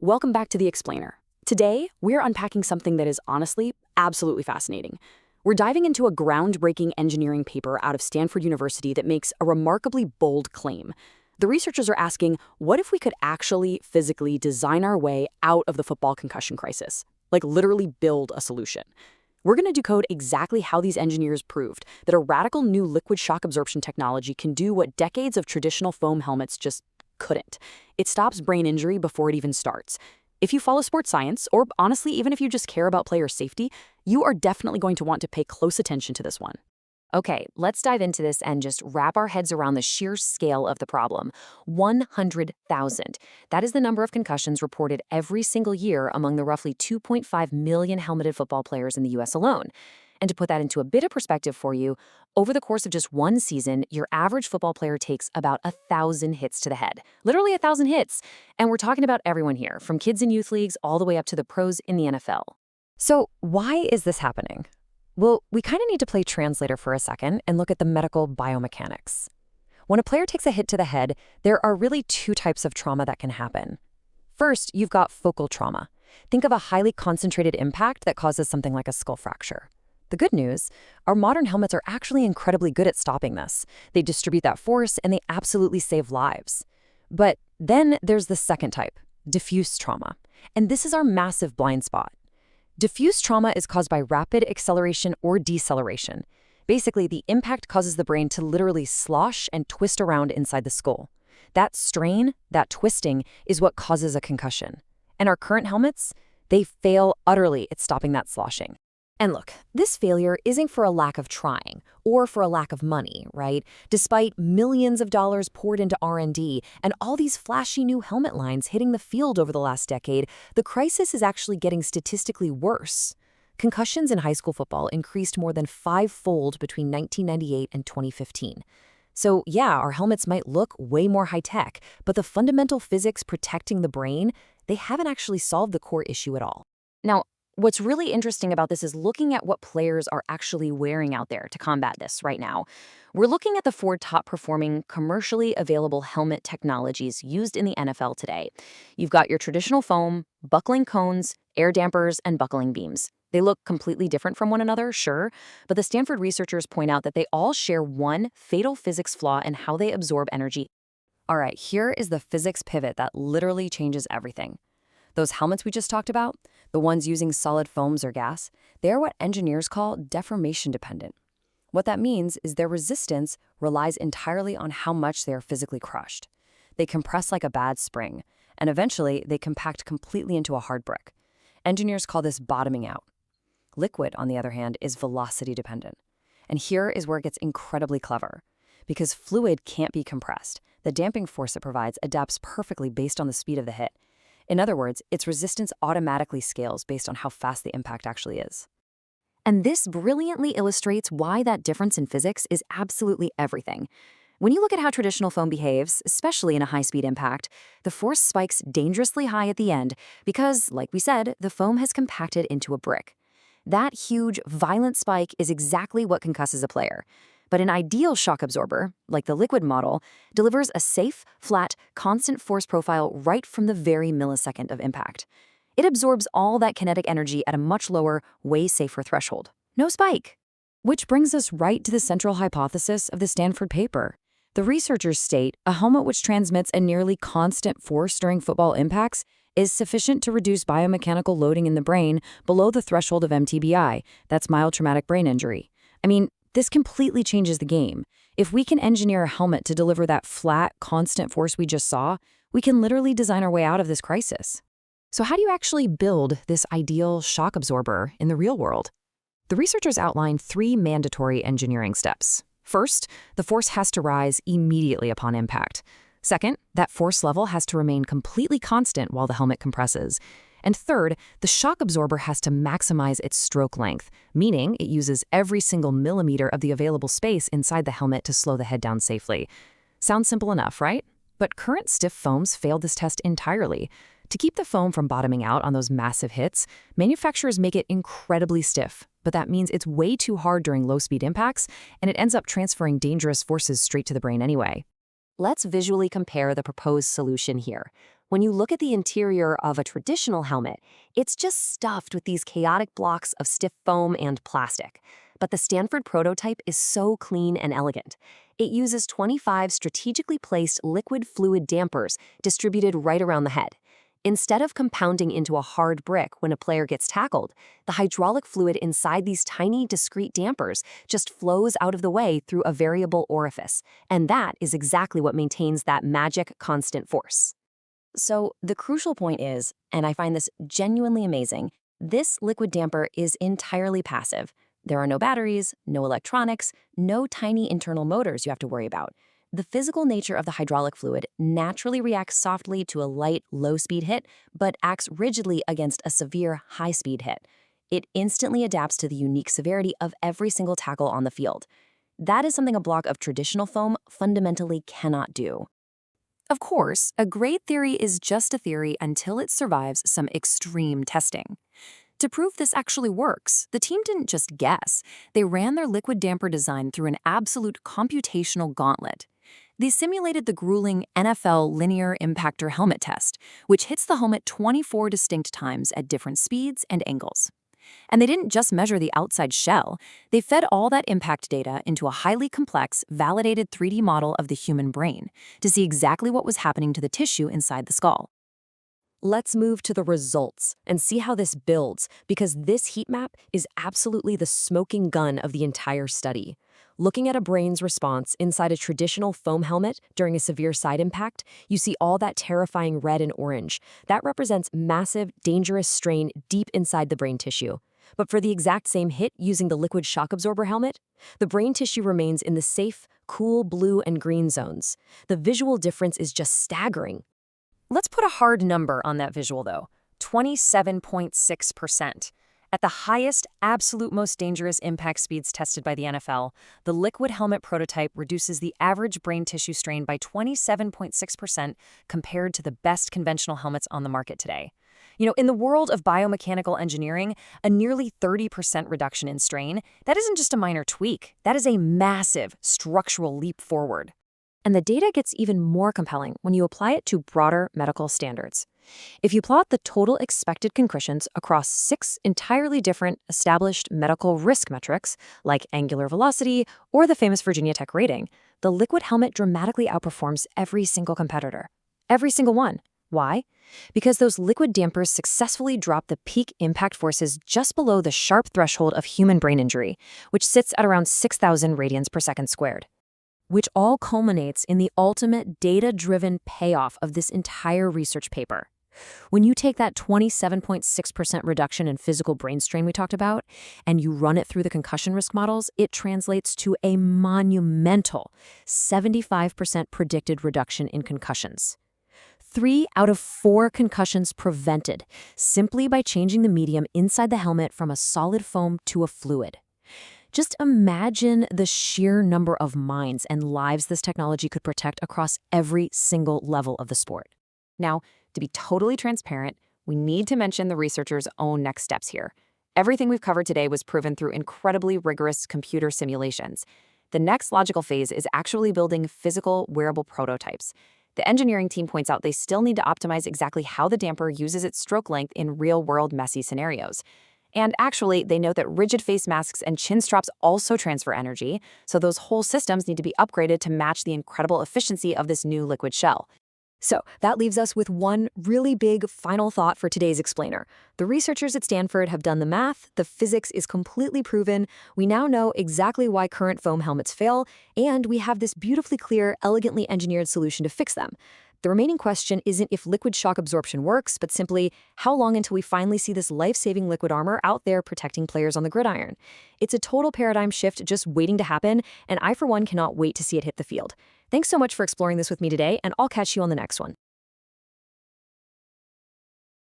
Welcome back to The Explainer. Today, we're unpacking something that is honestly absolutely fascinating. We're diving into a groundbreaking engineering paper out of Stanford University that makes a remarkably bold claim. The researchers are asking, what if we could actually physically design our way out of the football concussion crisis? Like literally build a solution. We're going to decode exactly how these engineers proved that a radical new liquid shock absorption technology can do what decades of traditional foam helmets just couldn't. It stops brain injury before it even starts. If you follow sports science, or honestly, even if you just care about player safety, you are definitely going to want to pay close attention to this one. Okay, let's dive into this and just wrap our heads around the sheer scale of the problem. 100,000. That is the number of concussions reported every single year among the roughly 2.5 million helmeted football players in the US alone. And to put that into a bit of perspective for you, over the course of just one season, your average football player takes about 1,000 hits to the head. Literally 1,000 hits. And we're talking about everyone here, from kids in youth leagues all the way up to the pros in the NFL. So why is this happening? Well, we kind of need to play translator for a second and look at the medical biomechanics. When a player takes a hit to the head, there are really two types of trauma that can happen. First, you've got focal trauma. Think of a highly concentrated impact that causes something like a skull fracture. The good news, our modern helmets are actually incredibly good at stopping this. They distribute that force and they absolutely save lives. But then there's the second type, diffuse trauma. And this is our massive blind spot. Diffuse trauma is caused by rapid acceleration or deceleration. Basically, the impact causes the brain to literally slosh and twist around inside the skull. That strain, that twisting, is what causes a concussion. And our current helmets, they fail utterly at stopping that sloshing. And look, this failure isn't for a lack of trying or for a lack of money, right? Despite millions of dollars poured into R&D and all these flashy new helmet lines hitting the field over the last decade, the crisis is actually getting statistically worse. Concussions in high school football increased more than 5-fold between 1998 and 2015. So yeah, our helmets might look way more high-tech, but the fundamental physics protecting the brain, they haven't actually solved the core issue at all. Now, what's really interesting about this is looking at what players are actually wearing out there to combat this right now. We're looking at the 4 top-performing commercially available helmet technologies used in the NFL today. You've got your traditional foam, buckling cones, air dampers, and buckling beams. They look completely different from one another, sure, but the Stanford researchers point out that they all share one fatal physics flaw in how they absorb energy. All right, here is the physics pivot that literally changes everything. Those helmets we just talked about, the ones using solid foams or gas, they're what engineers call deformation dependent. What that means is their resistance relies entirely on how much they are physically crushed. They compress like a bad spring, and eventually they compact completely into a hard brick. Engineers call this bottoming out. Liquid, on the other hand, is velocity dependent. And here is where it gets incredibly clever. Because fluid can't be compressed, the damping force it provides adapts perfectly based on the speed of the hit. In other words, its resistance automatically scales based on how fast the impact actually is. And this brilliantly illustrates why that difference in physics is absolutely everything. When you look at how traditional foam behaves, especially in a high-speed impact, the force spikes dangerously high at the end because, like we said, the foam has compacted into a brick. That huge, violent spike is exactly what concusses a player. But an ideal shock absorber, like the liquid model, delivers a safe, flat, constant force profile right from the very millisecond of impact. It absorbs all that kinetic energy at a much lower, way safer threshold. No spike. Which brings us right to the central hypothesis of the Stanford paper. The researchers state a helmet which transmits a nearly constant force during football impacts is sufficient to reduce biomechanical loading in the brain below the threshold of MTBI, that's mild traumatic brain injury. I mean, this completely changes the game. If we can engineer a helmet to deliver that flat, constant force we just saw, we can literally design our way out of this crisis. So how do you actually build this ideal shock absorber in the real world? The researchers outlined 3 mandatory engineering steps. First, the force has to rise immediately upon impact. Second, that force level has to remain completely constant while the helmet compresses. And third, the shock absorber has to maximize its stroke length, meaning it uses every single millimeter of the available space inside the helmet to slow the head down safely. Sounds simple enough, right? But current stiff foams failed this test entirely. To keep the foam from bottoming out on those massive hits, manufacturers make it incredibly stiff, but that means it's way too hard during low-speed impacts, and it ends up transferring dangerous forces straight to the brain anyway. Let's visually compare the proposed solution here. When you look at the interior of a traditional helmet, it's just stuffed with these chaotic blocks of stiff foam and plastic. But the Stanford prototype is so clean and elegant. It uses 25 strategically placed liquid fluid dampers distributed right around the head. Instead of compounding into a hard brick when a player gets tackled, the hydraulic fluid inside these tiny, discrete dampers just flows out of the way through a variable orifice. And that is exactly what maintains that magic constant force. So the crucial point is, and I find this genuinely amazing, this liquid damper is entirely passive. There are no batteries, no electronics, no tiny internal motors you have to worry about. The physical nature of the hydraulic fluid naturally reacts softly to a light, low-speed hit, but acts rigidly against a severe, high-speed hit. It instantly adapts to the unique severity of every single tackle on the field. That is something a block of traditional foam fundamentally cannot do. Of course, a great theory is just a theory until it survives some extreme testing. To prove this actually works, the team didn't just guess. They ran their liquid damper design through an absolute computational gauntlet. They simulated the grueling NFL linear impactor helmet test, which hits the helmet 24 distinct times at different speeds and angles. And they didn't just measure the outside shell. They fed all that impact data into a highly complex, validated 3D model of the human brain to see exactly what was happening to the tissue inside the skull. Let's move to the results and see how this builds, because this heat map is absolutely the smoking gun of the entire study. Looking at a brain's response inside a traditional foam helmet during a severe side impact, you see all that terrifying red and orange. That represents massive, dangerous strain deep inside the brain tissue. But for the exact same hit using the liquid shock absorber helmet, the brain tissue remains in the safe, cool blue and green zones. The visual difference is just staggering. Let's put a hard number on that visual, though. 27.6%. At the highest, absolute most dangerous impact speeds tested by the NFL, the liquid helmet prototype reduces the average brain tissue strain by 27.6% compared to the best conventional helmets on the market today. In the world of biomechanical engineering, a nearly 30% reduction in strain, that isn't just a minor tweak. That is a massive structural leap forward. And the data gets even more compelling when you apply it to broader medical standards. If you plot the total expected concussions across 6 entirely different established medical risk metrics, like angular velocity or the famous Virginia Tech rating, the liquid helmet dramatically outperforms every single competitor. Every single one. Why? Because those liquid dampers successfully drop the peak impact forces just below the sharp threshold of human brain injury, which sits at around 6,000 radians per second squared. Which all culminates in the ultimate data-driven payoff of this entire research paper. When you take that 27.6% reduction in physical brain strain we talked about, and you run it through the concussion risk models, it translates to a monumental 75% predicted reduction in concussions. 3 out of 4 concussions prevented simply by changing the medium inside the helmet from a solid foam to a fluid. Just imagine the sheer number of minds and lives this technology could protect across every single level of the sport. Now, to be totally transparent, we need to mention the researchers' own next steps here. Everything we've covered today was proven through incredibly rigorous computer simulations. The next logical phase is actually building physical, wearable prototypes. The engineering team points out they still need to optimize exactly how the damper uses its stroke length in real-world messy scenarios. And actually, they note that rigid face masks and chin straps also transfer energy, so those whole systems need to be upgraded to match the incredible efficiency of this new liquid shell. So that leaves us with one really big final thought for today's explainer. The researchers at Stanford have done the math, the physics is completely proven, we now know exactly why current foam helmets fail, and we have this beautifully clear, elegantly engineered solution to fix them. The remaining question isn't if liquid shock absorption works, but simply how long until we finally see this life-saving liquid armor out there protecting players on the gridiron. It's a total paradigm shift just waiting to happen, and I, for one, cannot wait to see it hit the field. Thanks so much for exploring this with me today, and I'll catch you on the next one.